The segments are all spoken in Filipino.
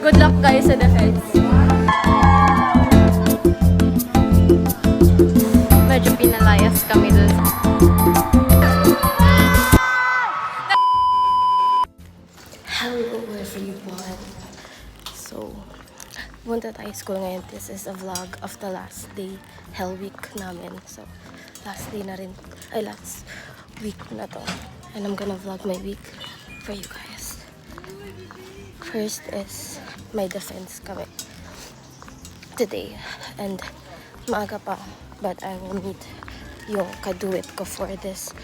Good luck guys sa defense. Medyo pinalayas kami dun. Hello everyone. So, punta tayo school ngayon. This is a vlog of the last day, Hell Week namin. So, last day na rin. Ay, last week na to. And I'm gonna vlog my week for you guys. First is my defense kami today. And maaga pa. But I will meet yung kaduwit ko for this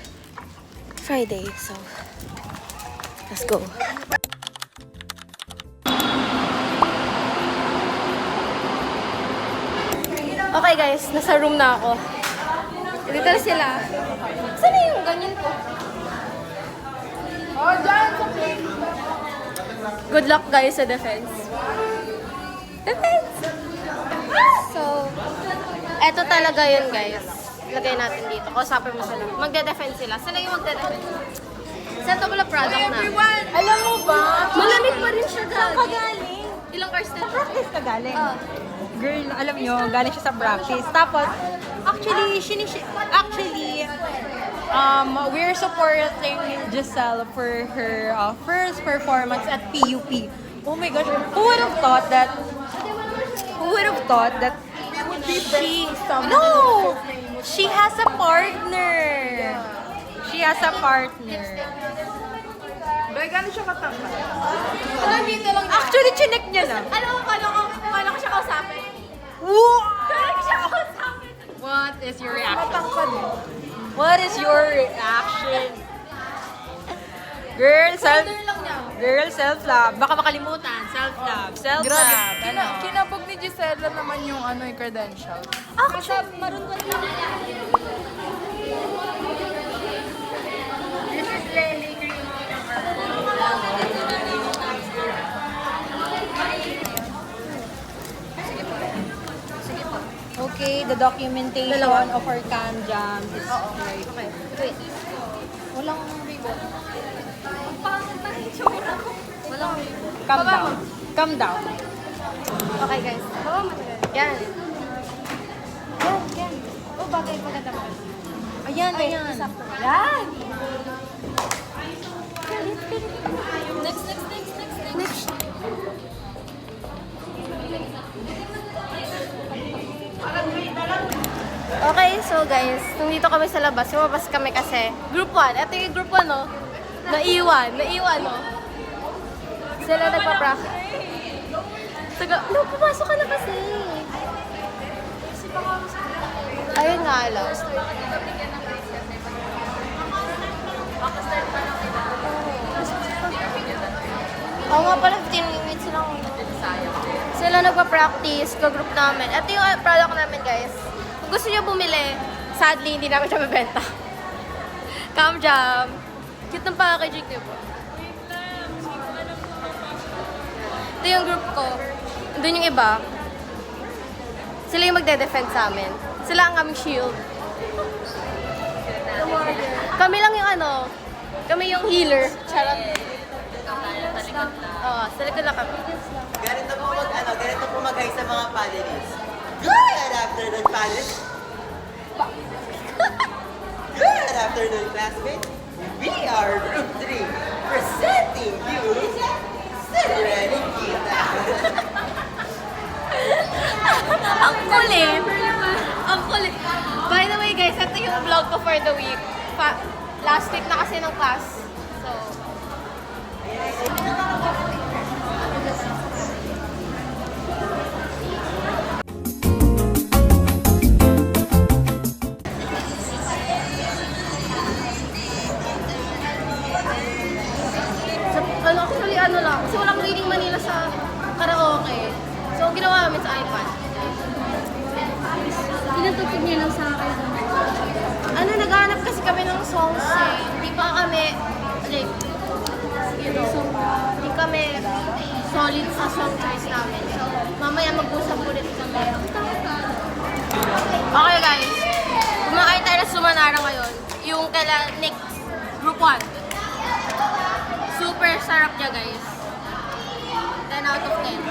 Friday. So, let's go. Okay guys, nasa room na ako. Dito na sila. Saan na yung ganyan ko? Oh, dyan! Good luck guys sa defense. Defense! So, eto talaga yun guys. Lagay natin dito. Kausapin mo sila. Magde-defense sila. Sila yung magde-defense. Setable product na. Alam mo ba? Malamig pa rin siya Saan ka galing? Ilang cars na? Sa practice ka galing? Oh. Girl, alam nyo, galing siya sa practice. Tapos, actually, we're supporting Giselle for her first performance at PUP. Oh my gosh, who would have thought that she has a partner. She has a partner. Bay, gano'n siya katangkad? Alam, dito lang niya. Actually, chinek niya na. Alam mo, paano ko siya kausapin? Paano ko siya kausapin? What is your reaction? Matangkad eh. What is your reaction? Girl, self-love. Baka makalimutan. Self-love. Self-love. Ano? Kinabog ni Gisela naman yung yung credential. Actually, marunong lang. Okay, the documentation of our cam jam is like... Okay, wait. Walang ribbon. Walang ribbon. Calm down. Calm down. Okay guys. Baba mo na. Yan. Yan. Oh, bagay maganda mo. Ayan, ayan. Yan! Next. Okay, so guys, nandito kami sa labas. Lumabas kami kasi group 1. Ito yung group 1, no? Naiwan, no? Sila nagpa-prank. No, pumasok ka na kasi. Ayun nga lang. Oo nga pala, 15 minutes lang. Sila nagpa-practice, ka-group namin. Ito yung product namin, guys. Kung gusto nyo bumili, sadly, hindi namin siya mabenta. Cam jam. Cute ng packaging, diba? Ito yung group ko. Doon yung iba. Sila yung magde-defend sa amin. Sila ang aming shield. Kami lang yung kami yung healer. Charot. Oo, sa likod lang kami. Ganito po mag-hi sa mga panelists. Good afternoon, panelists. Good afternoon, classmates. We are Group 3, presenting you Serenity. Ang kulit. Ang kulit. By the way, guys, ito yung vlog ko for the week. Last week na kasi ng class. So, actually, lang. Kasi walang reading Manila sa karaoke. So, ang ginawa namin sa iPad. Pinatutog niya lang sa akin. Naghanap kasi kami ng songs eh. Hindi pa kami, like, hindi kami solid sa song choice namin. So, mamaya mag-usap ulit kami. Okay guys, kumakain tayo na Sumanara ngayon. Yung kala next Group 1. Super sarap niya guys. Then out of 10.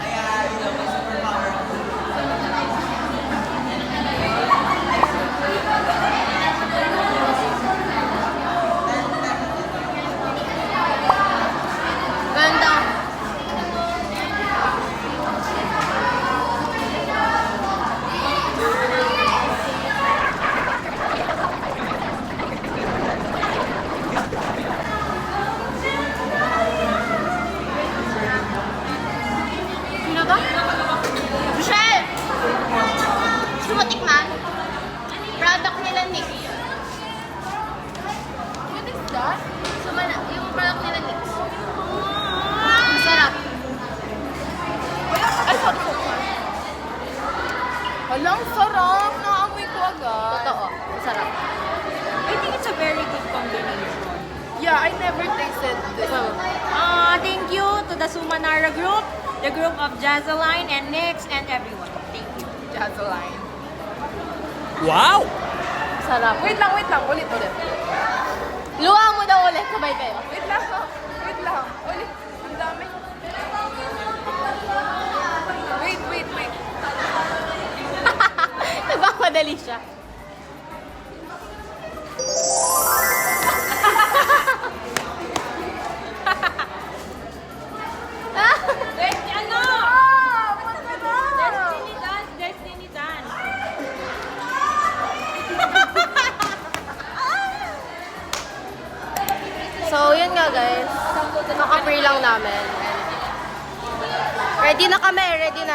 Kaya, you know, may superpower ako. Ganda. Sino ba? Michelle! Gusto mo tikman? Product nila NYX. What is that? Yung product nila NYX. Masarap. Ay, sorry. Walang sarap. Naamoy ko agad. Totoo. Masarap. I think it's a very good combination. Yeah, I never tasted this. Thank you to the Sumanara group, the group of Jazzaline and Nyx and everyone. Thank you. Jazzaline. Wow! Masarap. Wait lang. Ulit. Luwa mo daw ulit. Sabay kayo. Wait lang. Ulit. Ang dami. Wait. Nagmamadali siya. Ano? Destiny dance. So, yun nga guys. Naka-free lang namin. Ready na kami. Ready na.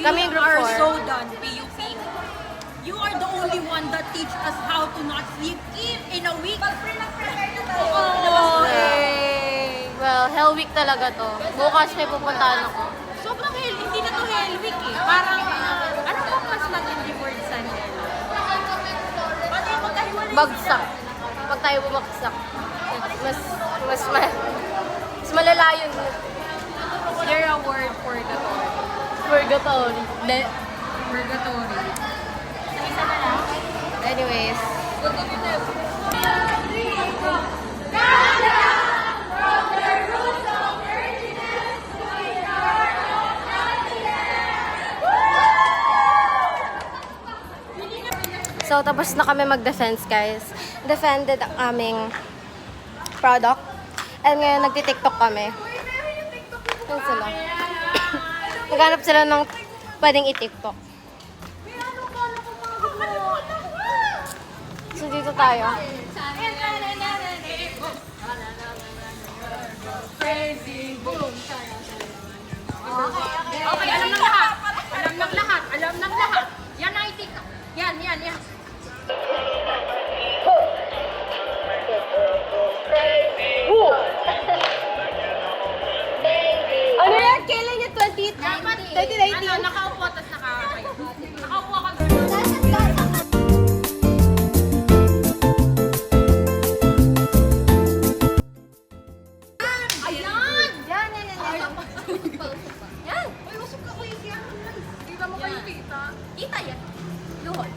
Kami yung group are 4. so done, PUP. You are the only one that teach us how to not sleep in a week. Oh, eh. Well, Hell Week talaga to. Bukas may pupuntahan ako. Sobrang hell, hindi na to hell week eh. Parang, ano ba mas matindi word sa hell? Paano yung magkahiwalay? Bagsak. Pag tayo bumagsak. Mas malala yun. Is there a word for the Lord? Purgatory. Purgatory. Anyways. So, tapos na kami mag-defense, guys. Defended ang aming product. And ngayon, nagti-tiktok kami. Yan sila. Naghanap sila ng pwedeng i-tiktok. So, dito tayo. Okay, alam ng lahat. Alam ng lahat. Yan ang i-tiktok. Yan. Ano yan? Kailan niya? 2019? Ano, nakaupo, tapos nakakayo. Nakaupo ako doon. Yan! Uy, usok ka ko yung yan. Kita mo kayo kita. Kita yan. Luhod.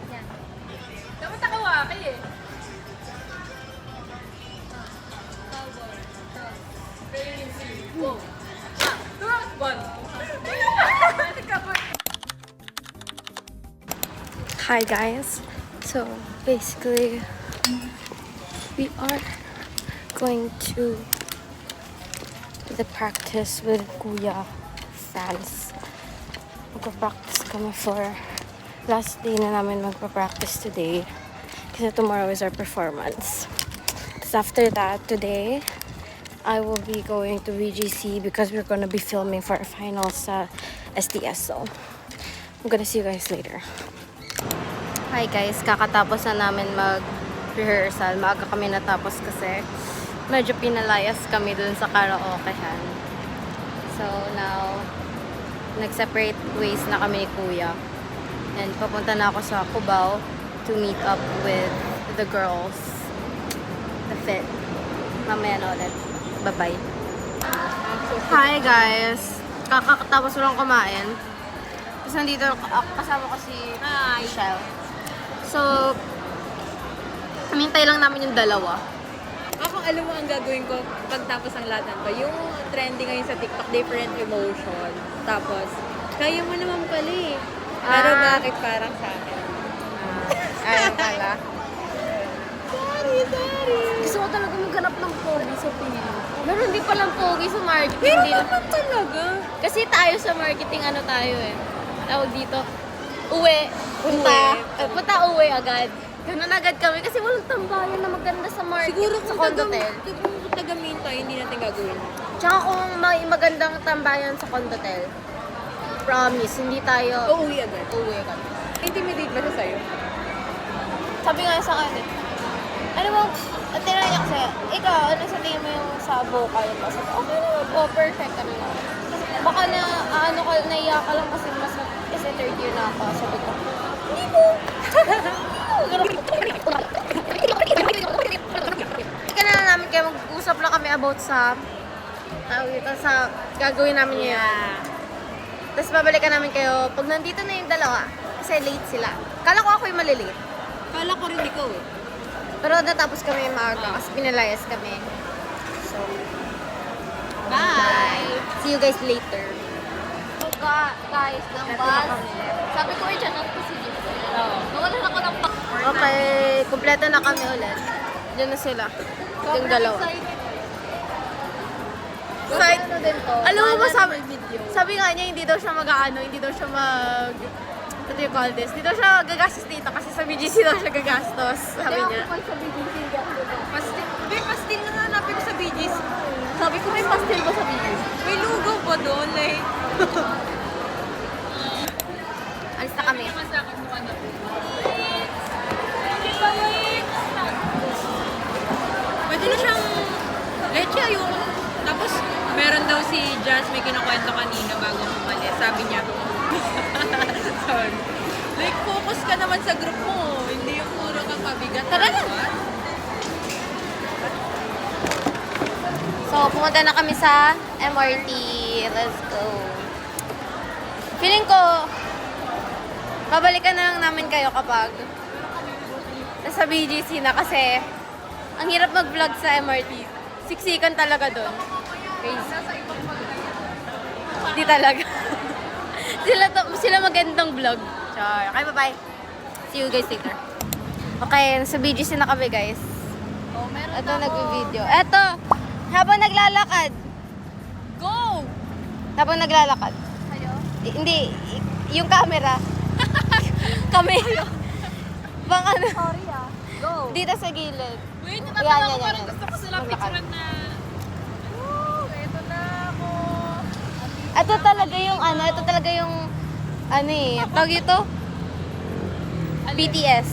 Yan. Dapat nakawaki eh. Hi guys. So basically we are going to the practice with Kuya fans. Magpa-practice kami for last day na namin magpa-practice today. Kasi tomorrow is our performance. So after that, today, I will be going to VGC because we're gonna be filming for our finals sa STS. So, I'm gonna see you guys later. Hi guys, kakatapos na namin mag-rehearsal. Maaga kami natapos kasi medyo pinalayas kami dun sa karaokehan. So now, nag-separate ways na kami ni Kuya. And papunta na ako sa Cubao to meet up with the girls. The fit. Mamaya na ulit. Bye-bye. Hi guys! Kakatapos ko lang kumain. Tapos nandito kasama ko si Michelle. So, amintay lang namin yung dalawa. Ako, alam mo ang gagawin ko pagtapos ang lahat ko, yung trending ngayon sa TikTok, different emotion. Tapos, kaya mo naman pala eh. Pero bakit parang sa akin? Ayun pala. Gusto ko talaga maghanap ng pogi sa Pili. Meron din palang pogi sa marketing. Pero Hindi lang. naman talaga. Kasi tayo sa marketing, ano tayo eh. Tawag dito, uwi. Punta uwi agad. Ganun agad kami kasi walang tambayan na maganda sa market. Siguro sa kung Condotel. taga-main tayo, hindi natin gagawin. Tsaka kung may magandang tambayan sa Condotel, promise, hindi tayo Uuwi agad. uwi agad. Intimidate ba siya sa'yo? Sabi nga sa akin, ano bang, tinanong niya kasi, ikaw, ano sa tingin mo yung sa vocal mo? Sabi, okay naman po, perfect kami na. Baka na, ano ka, naiyak ka lang kasi kasi third year na ako. Sabi ko, hindi po. Ika na lang namin kayo, mag-usap lang kami about sa, tawag dito, sa gagawin namin ngayon. Tapos babalikan namin kayo pag nandito na yung dalawa. Kasi late sila. Kala ko ako yung malilate. Kala ko rin ikaw eh. Pero natapos kami yung maaga kasi pinalayas kami. So, Bye! see you guys later. Guys, ng bus. Sabi ko, dyan ako si Jim. Nawalan ako ng bus. Okay, kumpleto na kami ulit. Diyan na sila. Yung dalawa. Side, Ano din to? alam mo ba sabi nga niya hindi daw siya hindi daw siya what do you call this? Hindi daw siya gagastos dito kasi sa BGC daw siya gagastos, sabi niya. Pastil. May pastil na hanapin ko sa BG's. Sabi ko may pastel ba sa BGC? May lugaw pa doon eh. Alis na kami. Pwede na siyang leche ayoko. Tapos, meron daw si Jazz may kinukwento kanina bago umalis. Sabi niya, sorry. Like, focus ka naman sa group mo. Hindi yung puro kang pabigat. Tara na. So, pumunta na kami sa MRT. Let's go. Feeling ko, babalikan na lang namin kayo kapag nasa BGC na kasi ang hirap mag-vlog sa MRT. Siksikan talaga doon. Crazy. Hindi talaga. sila magandang vlog. Char. Okay, bye-bye. See you guys later. Okay, nasa BGC na kami, guys. Ito, nag-video. Ito, habang naglalakad. Go! Habang naglalakad. Hindi, yung camera. Camera. Bang ano? Sorry Go. Dito sa gilid. Wait, Yan, natatanong yan, ko parang yan. gusto ko sila Maglakad. picturean na. Ito na ako. Ito talaga yung ano eh, tawag ito? BTS.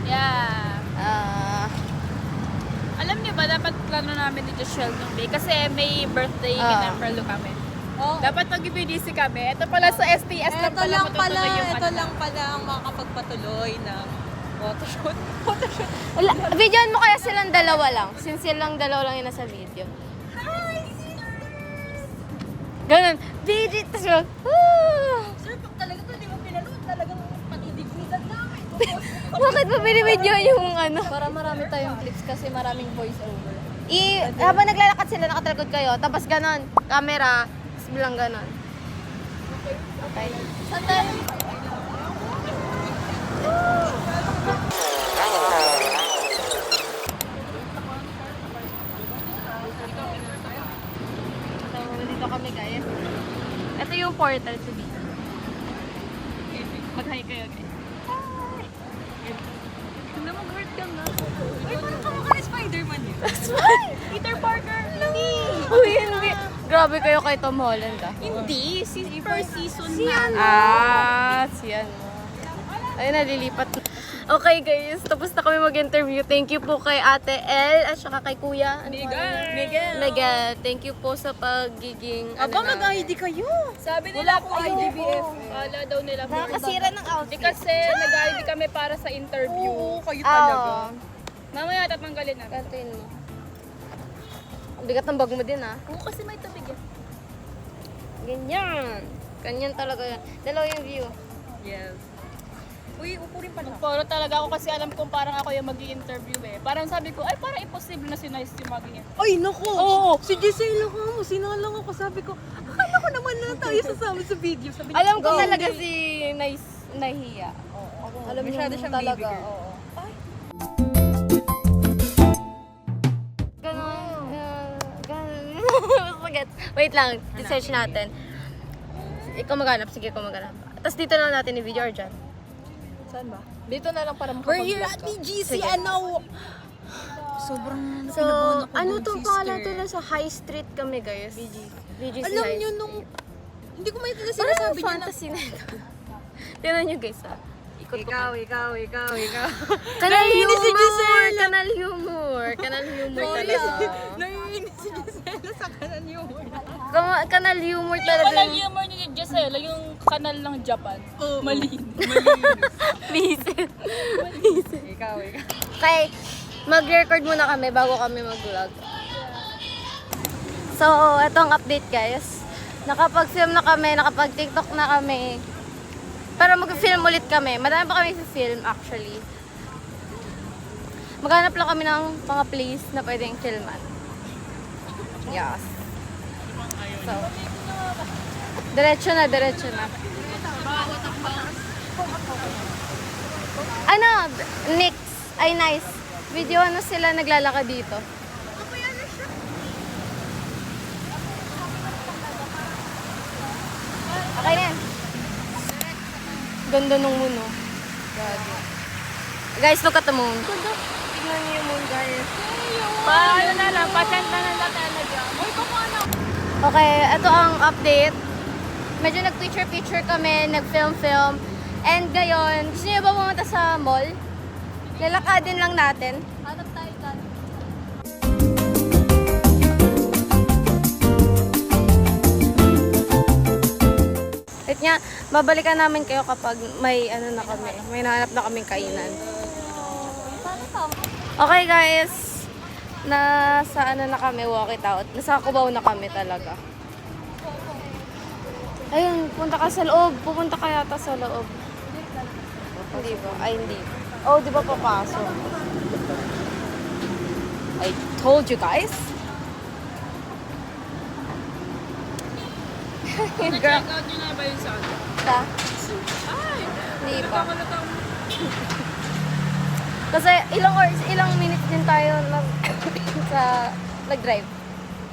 Yeah. Ah, Alam niyo ba, dapat plano namin ni Joshelle nung day kasi may birthday Ah. kinamperlo kami. Dapat mag-BDC kami. Ito pala sa STS lang pala matutuloy yung Ito lang pala ang makakapagpatuloy ng photoshoot. Photoshoot. videoan mo kaya silang dalawa lang. Since silang dalawa lang yung nasa video. Ganun. Video. Tapos yun. Sir, pag talaga ito, di mo pinanood, talagang patidignigan namin. Bakit mo binibidyoan yung ano? Para marami tayong clips kasi maraming voice over. Habang naglalakad sila, nakatalagod kayo. Tapos ganon. Camera. Tapos bilang ganon. Okay. Sandali. So, nandito kami guys. Ito yung portal sa dito. Mag-hi kayo guys. Hindi mo hurt ka na. Uy, parang kamukha ni Spider-Man yun. Peter Parker. Uy, hindi. Grabe kayo kay Tom Holland ah. Hindi. First season na. Siyan mo. Ayun, nalilipat. Okay guys, tapos na kami mag-interview. Thank you po kay Ate El at saka kay Kuya. Ano Miguel. Miguel, thank you po sa pagiging mag-ID kayo. Sabi nila ako IGBF. Kala daw nila. nakakasira ng Hindi outfit. kasi nag-ID kami para sa interview. Oo, kayo Oo. talaga. Mamaya tatanggalin natin. Kantuin mo. Ang bigat ng bag mo din ah. Oo, kasi may tubig yan. Ganyan. Ganyan talaga yan. Dalawa yung view. Yes. Uy, upo rin pala. Puro talaga ako kasi alam kong parang ako yung mag-i-interview eh. Parang sabi ko, ay parang imposible na si Nice yung mag-i-interview. Ay, naku! Oo. Si Giselle ako, sinalang ako. Sabi ko, akala ko naman na tayo sasama sa video. Sabi niya, Alam ko "Go." talaga si Nice nahiya. Alam niyo Masyado siyang talaga, baby girl. oo. Forget. Wait lang, research natin. Ikaw maghanap, sige ikaw maghanap. Tapos dito na natin i-video or dyan? Saan ba? Dito na lang para We're here makapag-vlog at ka. BGC, Sige. ano? Sobrang So, pinabahan ako ano dun, tong sister. pangalan to? Nasa High Street kami guys. BGC Alam High niyo Street. nung... Hindi ko maintindihan Parang sinasabi niya na... fantasy na ito. Tingnan nyo guys ha. Ikot ko. ikaw. Kanal Naiinis si humor! Giselle. Kanal humor! Kanal humor talaga. Naiinis si Giselle sa kanan yun. Kanal humor Yung talaga. kanal humor ni Gisela, yung kanal ng Japan. Oo. Malinis. Visit. Ikaw. Okay, mag-record muna kami bago kami mag-vlog. So, ito ang update guys. Nakapag-film na kami, nakapag-TikTok na kami. Pero mag-film ulit kami. Madami pa kami film actually. Maghanap lang kami ng mga place na pwedeng filman. Yes. So, diretso na. Ano? Nix. Ay, nice. Video ano sila naglalakad dito. Okay na yan. Ganda nung moon, oh. Guys, look at the moon. Tignan niyo yung moon, guys. Paano na lang, pasyenta na lang talaga. Uy, paano? Okay, ito ang update. Medyo nag-picture-picture kami, nag-film-film. And ngayon, gusto niyo ba pumunta sa mall? Lalakadin lang natin. Hanap tayo dyan. Wait nga, babalikan namin kayo kapag may ano na kami, may nahanap na kaming kainan. Okay guys, nasa ano na kami, walk it out. Nasa Cubao na kami talaga. Ayun, punta ka sa loob. Pupunta ka yata sa loob. Hindi ba? Ay, hindi. Oh, di ba papasok? I told you guys. Girl. Check out nyo na ba yung sound? Ta? Ay! Hindi pa. Nakakalutang. Kasi ilang minutes din tayo nag-drive.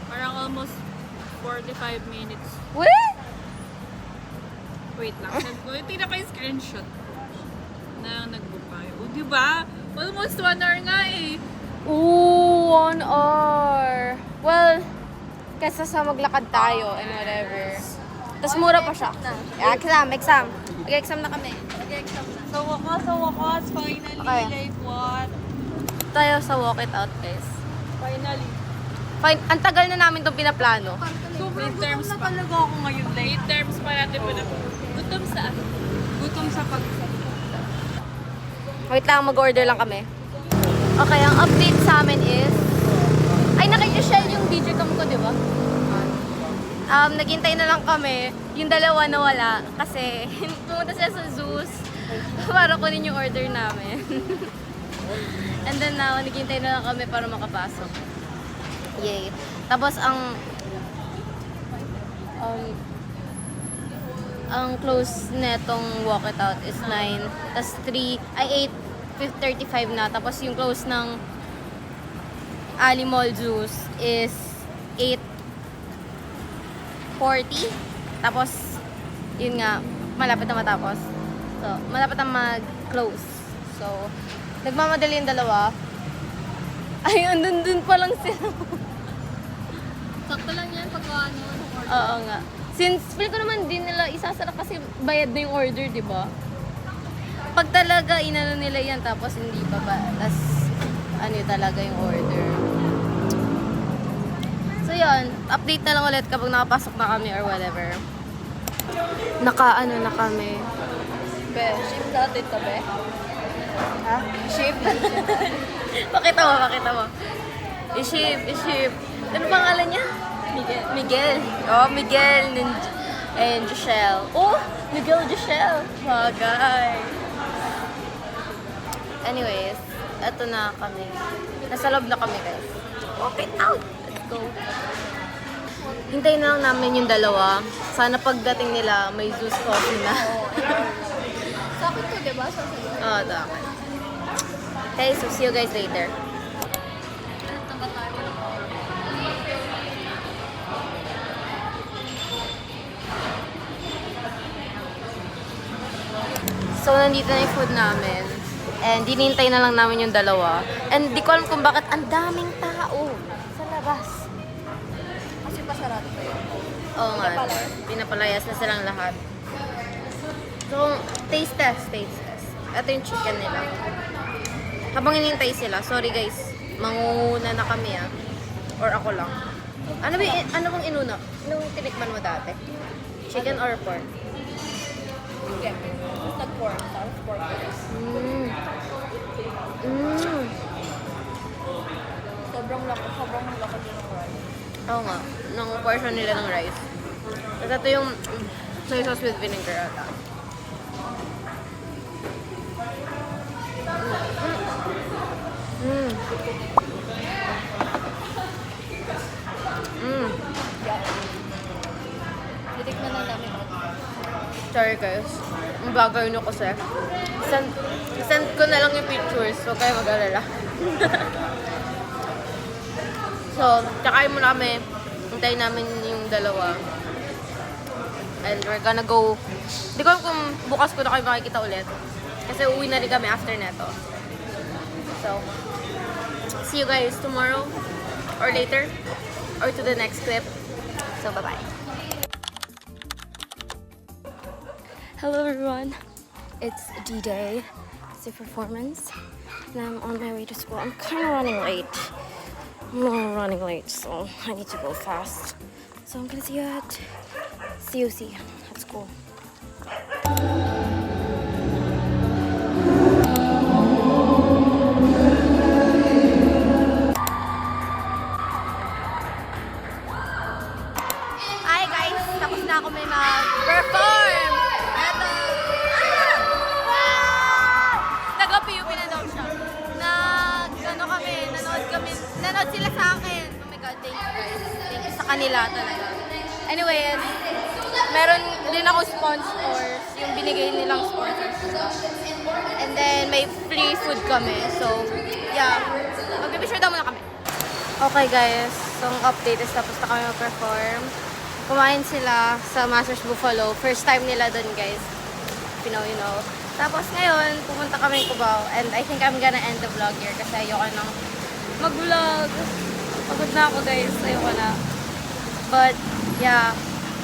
Parang almost 45 minutes. What? Wait lang. Tingnan ko yung screenshot na nag-book tayo. O, diba? Almost 1 hour nga eh. Ooh, 1 hour. Well, kesa sa maglakad tayo and whatever. Tapos mura pa siya. Exam. Mag-exam na kami. Sa wakas, finally, Okay. like what? Tayo sa walk it out, guys. Finally. Fine. Ang tagal na namin itong pinaplano. Sobrang gutom Midterms na pa. talaga ako ngayon. Like, Midterms pa natin po na po. Gutom saan? gutom sa pag... Wait lang, mag-order lang kami. Okay, ang update sa amin is... Ay, naka-shell yung DJ cam ko, di ba? Naghintay na lang kami. Yung dalawa nawala kasi pumunta sila sa Zeus para kunin yung order namin. And then now, naghintay na lang kami para makapasok. Yay. Tapos ang close netong walk it out is 9. Tapos 8:35 na. Tapos yung close ng Ali Mall Zeus is 8:40. Tapos, yun nga, malapit na matapos. So, malapit na mag-close. So, nagmamadali yung dalawa. Ay, andun pa lang sila. Sakto lang yan pag ano. Oo nga. Since, feel ko naman din nila isasara kasi bayad na yung order, di ba? Pag talaga inano nila yan, tapos hindi pa ba, tas ano talaga yung order. So yun, update na lang ulit kapag nakapasok na kami or whatever. Naka-ano na kami. Be, ship natin to, be. Ha? Ship. Pakita mo. I-ship. Ano pangalan niya? Miguel. Oh, Miguel and Giselle. Oh, Miguel Giselle. Bagay. Anyways, eto na kami. Nasa loob na kami, guys. Walk it out! Let's go. Hintayin na lang namin yung dalawa. Sana pagdating nila, may Zeus coffee na. Sakit to, diba? Oo, dapat. Okay, so see you guys later. So, nandito na yung food namin. And dinintay na lang namin yung dalawa. And di ko alam kung bakit ang daming tao sa labas. Kasi pasarado ko yun. Oo nga. Pinapalayas na silang lahat. So, taste test. Ito yung chicken nila. Habang hinintay sila, sorry guys, mangunguna na kami ah. Or ako lang. Ano bang inuna? Anong tinikman mo dati? Chicken or pork? Chicken. Tapos nag-pork. Tapos pork. Sobrang laki din ng rice. Oo nga, ng portion nila ng rice. Tapos ito yung soy sauce with vinegar ata. Titikman na namin. Sorry guys, ang bagay nyo kasi. Send ko na lang yung pictures, so kayo mag-alala. So, kakain muna kami. Hintayin namin yung dalawa. And we're gonna go. Di ko alam kung bukas ko na kayo makikita ulit. Kasi uwi na rin kami after neto. So, see you guys tomorrow or later or to the next clip. So, bye-bye. Hello everyone, it's D-Day. It's a performance and I'm on my way to school. I'm kind of running late. So I need to go fast. So I'm gonna see you at COC at school. Hi guys! Tapos na ako may mag-perform! Eto! Nag-PUP na daw siya. Nanood sila sa akin. Oh my God, thank you guys. Thank you sa kanila talaga. Anyways, meron din ako sponsors. Yung binigay nilang sponsors. And then, may free food kami. So, yeah. Mag-be-sure daw muna kami. Okay guys, so ang update is tapos na kami mag-perform. Kumain sila sa Masters Buffalo. First time nila dun guys. You know. Tapos ngayon, pupunta kami Cubao. And I think I'm gonna end the vlog here kasi ayoko nang mag-vlog. Pagod na ako guys, ayoko na. But, yeah.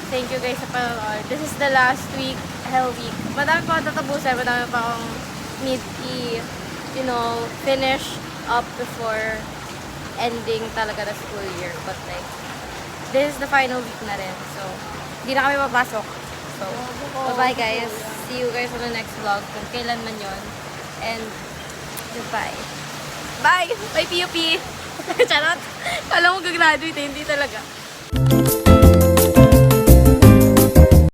Thank you guys sa panonood. This is the last week, Hell Week. Madami pa akong tatapusan. Madami pa akong need finish up before ending talaga the school year. But like, this is the final week na rin. So, hindi na kami papasok. So, bye-bye guys. See you guys on the next vlog kung kailan man yon. And, goodbye. Bye! Bye, PUP! Charot! Kala mo gagraduate, hindi talaga.